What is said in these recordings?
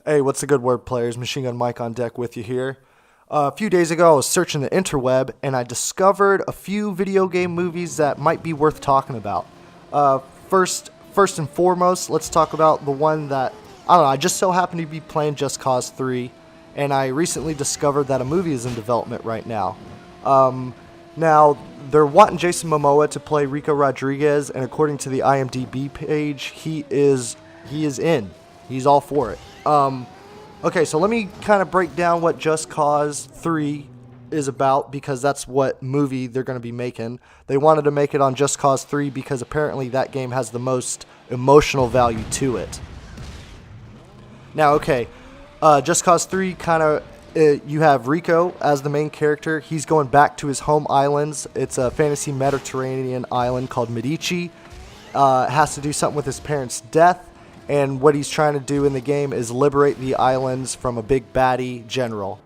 Hey, what's the good word, players? Machine Gun Mike on deck with you here. A few days ago, I was searching the interweb and I discovered a few video game movies that might be worth talking about. Uh, first and foremost, let's talk about the one that I don't know. I just so happened to be playing Just Cause 3, and I recently discovered that a movie is in development right now. Now they're wanting Jason Momoa to play Rico Rodriguez, and according to the IMDB page, he is in. He's all for it. Okay, so let me kind of break down what Just Cause 3 is about, because that's what movie they're going to be making. They wanted to make it on Just Cause 3 because apparently that game has the most emotional value to it. Now, okay, Just Cause 3 kind of, you have Rico as the main character. He's going back to his home islands. It's a fantasy Mediterranean island called Medici. Has to do something with his parents' death. And what he's trying to do in the game is liberate the islands from a big baddie general.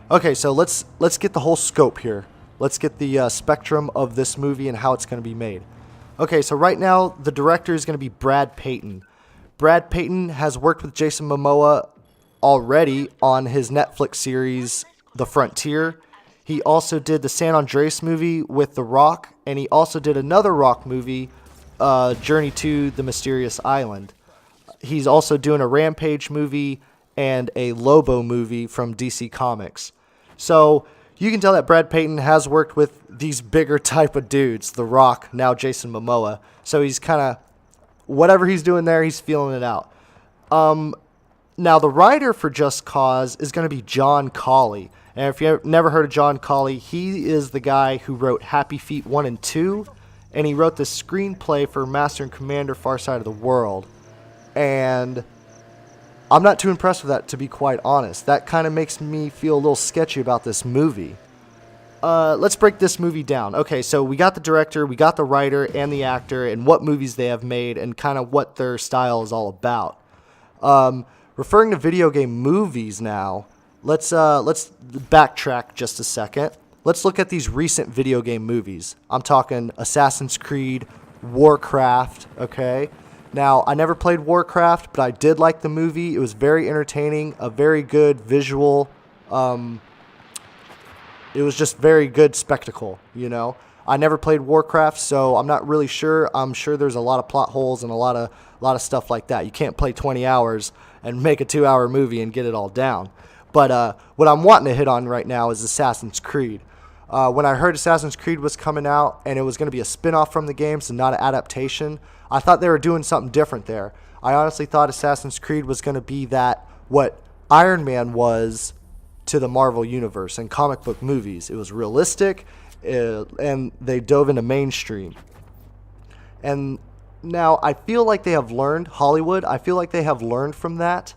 Okay, so let's get the whole scope here. Let's get the spectrum of this movie and how it's going to be made. Okay, so right now the director is going to be Brad Payton. Brad Payton has worked with Jason Momoa already on his Netflix series The Frontier. He also did the San Andreas movie with The Rock, and he also did another Rock movie, Journey to the Mysterious Island. He's also doing a Rampage movie and a Lobo movie from DC Comics. So you can tell that Brad Payton has worked with these bigger type of dudes, The Rock, now Jason Momoa. So he's kind of, whatever he's doing there, he's feeling it out. Now the writer for Just Cause is going to be John Cawley. And if you've never heard of John Cawley, he is the guy who wrote Happy Feet 1 and 2. And he wrote the screenplay for Master and Commander Far Side of the World. And I'm not too impressed with that, to be quite honest. That kind of makes me feel a little sketchy about this movie. Let's break this movie down. Okay, so we got the director, we got the writer, and the actor, and what movies they have made, and kind of what their style is all about. Referring to video game movies now, let's backtrack just a second. Let's look at these recent video game movies. I'm talking Assassin's Creed, Warcraft, okay? Now, I never played Warcraft, but I did like the movie. It was very entertaining, a very good visual. It was just very good spectacle, you know. I never played Warcraft, so I'm not really sure. I'm sure there's a lot of plot holes and a lot of stuff like that. You can't play 20 hours and make a 2-hour movie and get it all down. But what I'm wanting to hit on right now is Assassin's Creed. When I heard Assassin's Creed was coming out and it was going to be a spin-off from the games and not an adaptation, I thought they were doing something different there. I honestly thought Assassin's Creed was going to be what Iron Man was to the Marvel Universe and comic book movies. It was realistic, and they dove into mainstream. And now I feel like they have learned, Hollywood, I feel like they have learned from that.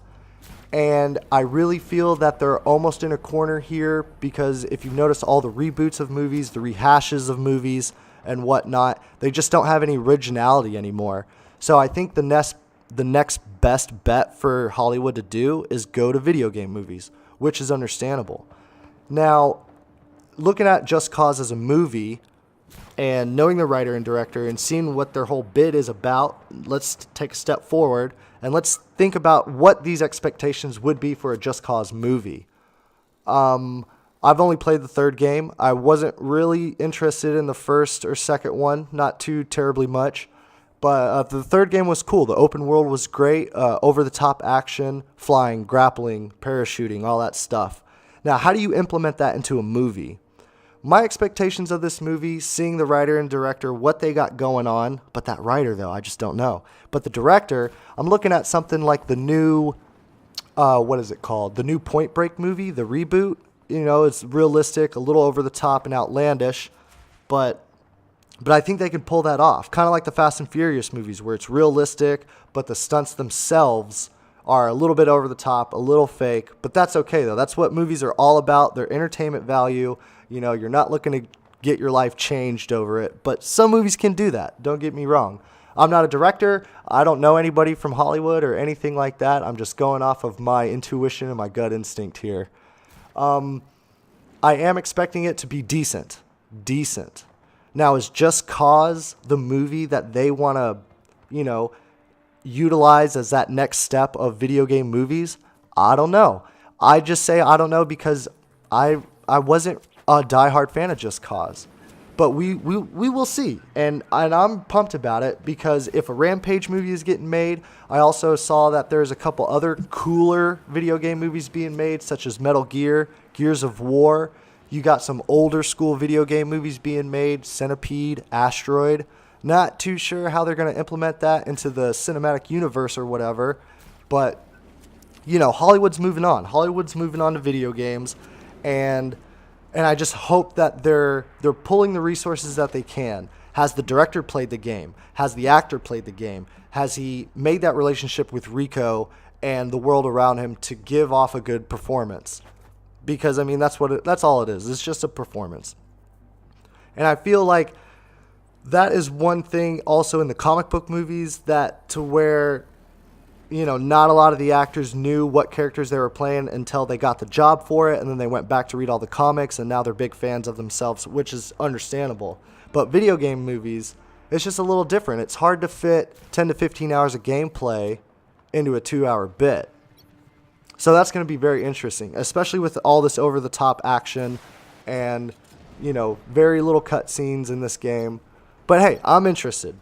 And I really feel that they're almost in a corner here, because if you've noticed all the reboots of movies, the rehashes of movies and whatnot, they just don't have any originality anymore. So I think the next best bet for Hollywood to do is go to video game movies, which is understandable. Now, looking at Just Cause as a movie and knowing the writer and director and seeing what their whole bid is about, let's take a step forward and let's think about what these expectations would be for a Just Cause movie. I've only played the third game. I wasn't really interested in the first or second one, not too terribly much. But the third game was cool. The open world was great, over-the-top action, flying, grappling, parachuting, all that stuff. Now, how do you implement that into a movie? My expectations of this movie, seeing the writer and director, what they got going on, but that writer, though, I just don't know. But the director, I'm looking at something like the new, what is it called? The new Point Break movie, the reboot. You know, it's realistic, a little over the top and outlandish, but I think they can pull that off. Kind of like the Fast and Furious movies, where it's realistic, but the stunts themselves are a little bit over the top, a little fake, but that's okay though. That's what movies are all about. They're entertainment value. You know, you're not looking to get your life changed over it, but some movies can do that. Don't get me wrong. I'm not a director. I don't know anybody from Hollywood or anything like that. I'm just going off of my intuition and my gut instinct here. I am expecting it to be decent. Now, is Just Cause the movie that they want to, utilize as that next step of video game movies? I don't know. I just say I don't know because I wasn't a diehard fan of Just Cause. But we will see, and I'm pumped about it because if a Rampage movie is getting made, I also saw that there's a couple other cooler video game movies being made, such as Metal Gear, Gears of War. You got some older school video game movies being made, Centipede, Asteroid. Not too sure how they're going to implement that into the cinematic universe or whatever, but you know, Hollywood's moving on. Hollywood's moving on to video games, and I just hope that they're pulling the resources that they can. Has the director played the game? Has the actor played the game? Has he made that relationship with Rico and the world around him to give off a good performance? Because I mean, that's all it is. It's just a performance. And I feel like that is one thing also in the comic book movies, that to where, you know, not a lot of the actors knew what characters they were playing until they got the job for it, and then they went back to read all the comics, and now they're big fans of themselves, which is understandable. But video game movies, it's just a little different. It's hard to fit 10 to 15 hours of gameplay into a 2-hour bit. So that's going to be very interesting, especially with all this over-the-top action and, you know, very little cutscenes in this game. But hey, I'm interested.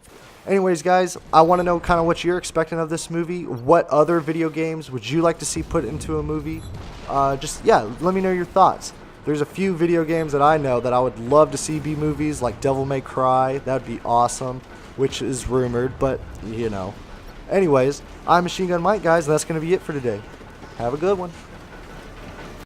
Anyways, guys, I want to know kind of what you're expecting of this movie. What other video games would you like to see put into a movie? Let me know your thoughts. There's a few video games that I know that I would love to see be movies, like Devil May Cry. That would be awesome, which is rumored, but, you know. Anyways, I'm Machine Gun Mike, guys, and that's going to be it for today. Have a good one.